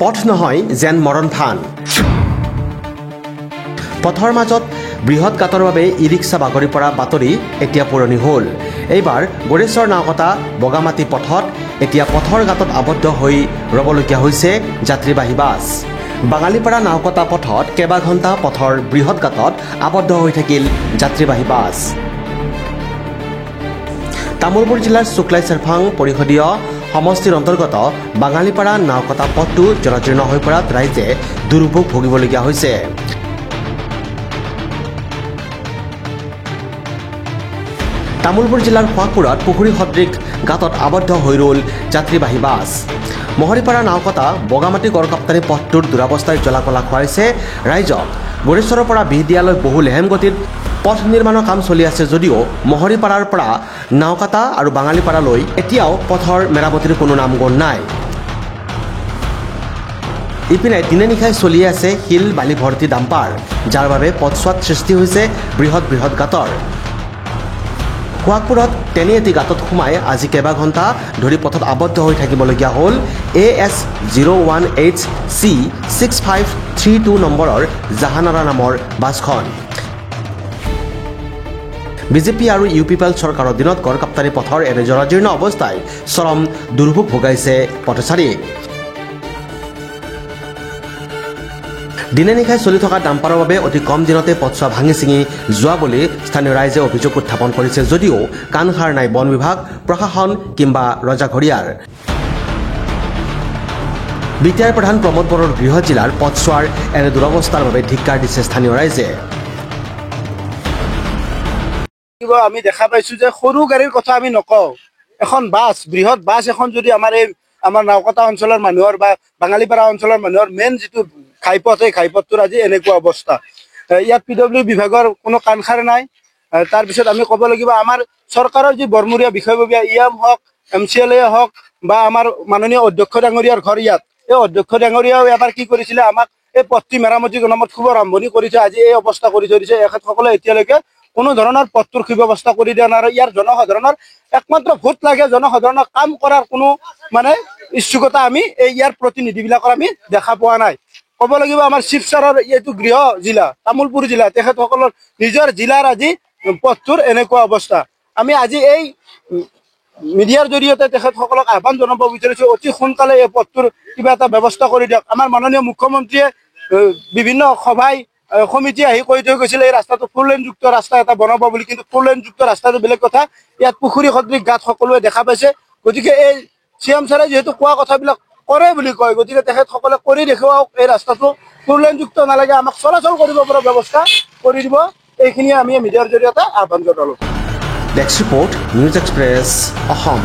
পথ নহয় যেন মৰণ থান। পথৰ মাজত বৃহৎ গাঁতৰ বাবে ই ৰিক্সা বাগৰি পৰা বাতৰি এতিয়া পুৰণি হ'ল। এইবাৰ গড়েশ্বৰ নাওকটা বগামাটি পথত এতিয়া পথৰ গাঁতত আবদ্ধ হৈ ৰ'বলগীয়া হৈছে যাত্ৰীবাহী বাছ। বাঙালীপাৰা নাওকটা পথত কেইবা ঘণ্টা পথৰ বৃহৎ গাঁতত আবদ্ধ হৈ থাকিল যাত্ৰীবাহী বাছ। তামুলপুৰ জিলাৰ শুক্লাই চেৰফাং পৰিষদীয় সমষ্টিৰ অন্তৰ্গত বাঙালীপাৰা নাওকটা পথটো জৰাজীৰ্ণ হৈ পৰাত ৰাইজে দুৰ্ভোগ ভুগিবলগীয়া হৈছে। তামুলপুৰ জিলাৰ খোৱাকপুৰত পুখুৰী সদৃশ গাঁতত আবদ্ধ হৈ ৰ'ল যাত্ৰীবাহী বাছ। মহৰীপাৰা নাওকটা বগামাটি গড়কাপ্তানি পথটোৰ দুৰাৱস্থাই জলাকলা খুৱাইছে ৰাইজক। গড়েশ্বৰৰ পৰা বিহদিয়ালৈ বহু লেহেম গতিত পথ নিৰ্মাণৰ কাম চলি আছে যদিও মহৰীপাৰাৰ পৰা নাওকটা আৰু বাঙালীপাৰালৈ এতিয়াও পথৰ মেৰামতিৰ কোনো নামগন্ধ নাই। ইপিনে দিনে নিশাই চলি আছে শিল বালি ভৰ্তি ডাম্পাৰ, যাৰ বাবে পথছোৱাত সৃষ্টি হৈছে বৃহৎ বৃহৎ গাঁতৰ। খোৱাকপুৰত তেনে এটি গাঁতত সোমাই আজি কেইবা ঘণ্টা ধৰি পথত আবদ্ধ হৈ থাকিবলগীয়া হ'ল AS018C6532 নম্বৰৰ জাহানাৰা নামৰ বাছখন। বিজেপি আৰু ইউ পি পি এল চৰকাৰৰ দিনত গড়কাপ্তানি পথৰ এনে জৰাজীৰ্ণ অৱস্থাই চৰম দুৰ্ভোগ ভোগাইছে পথচাৰীক। দিনে নিশাই চলি থকা ডাম্পাৰৰ বাবে অতি কম দিনতে পথছোৱা ভাঙি ছিঙি যোৱা বুলি স্থানীয় ৰাইজে অভিযোগ উত্থাপন কৰিছে যদিও কাণসাৰ নাই বন বিভাগ, প্ৰশাসন কিংবা ৰজাঘৰীয়াৰ। বিটিআৰ প্ৰধান প্ৰমোদ বড়োৰ গৃহ জিলাৰ পথছোৱাৰ এনে দুৰৱস্থাৰ বাবে ধিক্কাৰ দিছে স্থানীয় ৰাইজে। আমি দেখা পাইছো যে সৰু গাড়ীৰ কথা আমি নকওঁ, এখন বাছ বৃহৎ বাছ এখন যদি আমাৰ নাওকটা অঞ্চলৰ মানুহৰ বা বাঙালীপাৰা অঞ্চলৰ মানুহৰ মেইন যিটো ঘাইপথ, এই ঘাইপথটোৰ আজি এনেকুৱা অৱস্থা। ইয়াত PW বিভাগৰ কোনো কাণসাৰ নাই। তাৰপিছত আমি ক'ব লাগিব আমাৰ চৰকাৰৰ যি বৰমূৰীয়া বিষয়ববীয়া EM হওক, MCLA হওক বা আমাৰ মাননীয় অধ্যক্ষ ডাঙৰীয়াৰ ঘৰ ইয়াত, এই অধ্যক্ষ ডাঙৰীয়াও এবাৰ কি কৰিছিলে, আমাক এই পথটি মেৰামতিৰ নামত শুভ আৰম্ভণি কৰিছে, আজি এই অৱস্থা কৰি থৈ দিছে। এখেতসকলে এতিয়ালৈকে কোনো ধৰণৰ পথটোৰ সুব্যৱস্থা কৰি দিয়া নাই। ইয়াৰ জনসাধাৰণৰ একমাত্ৰ ভোট লাগে, জনসাধাৰণৰ কাম কৰাৰ কোনো ইচ্ছুকতা আমি ইয়াৰ প্ৰতিনিধিবিলাকৰ আমি দেখা পোৱা নাই। ক'ব লাগিব আমাৰ শিৱসাৰৰ এইটো গৃহ জিলা তামুলপুৰ জিলা, তেখেতসকলৰ নিজৰ জিলাৰ আজি পথটোৰ এনেকুৱা অৱস্থা। আমি আজি এই মিডিয়াৰ জৰিয়তে তেখেতসকলক আহ্বান জনাব বিচাৰিছোঁ, অতি সোনকালে এই পথটোৰ কিবা এটা ব্যৱস্থা কৰি দিয়ক। আমাৰ মাননীয় মুখ্যমন্ত্ৰীয়ে বিভিন্ন সভাই সমিতি আহি কৈ থৈ গৈছিলে এই ৰাস্তাটো ফ'ৰলেনযুক্ত ৰাস্তা এটা বনাব বুলি, কিন্তু ফ'ৰলেনযুক্ত ৰাস্তাটো বেলেগ কথা, ইয়াত পুখুৰী সদৃশ গাঁত সকলোৱে দেখা পাইছে। গতিকে এই CM ছাৰে যিহেতু কোৱা কথাবিলাক কৰে বুলি কয়, গতিকে তেখেতসকলে কৰি দেখুৱাওক এই ৰাস্তাটো ফ'ৰলেনযুক্ত নালাগে, আমাক চলাচল কৰিব পৰা ব্যৱস্থা কৰি দিব। এইখিনিয়ে আমি মিডিয়াৰ জৰিয়তে আহ্বান জনালোঁ। Desk report, news express, Assam.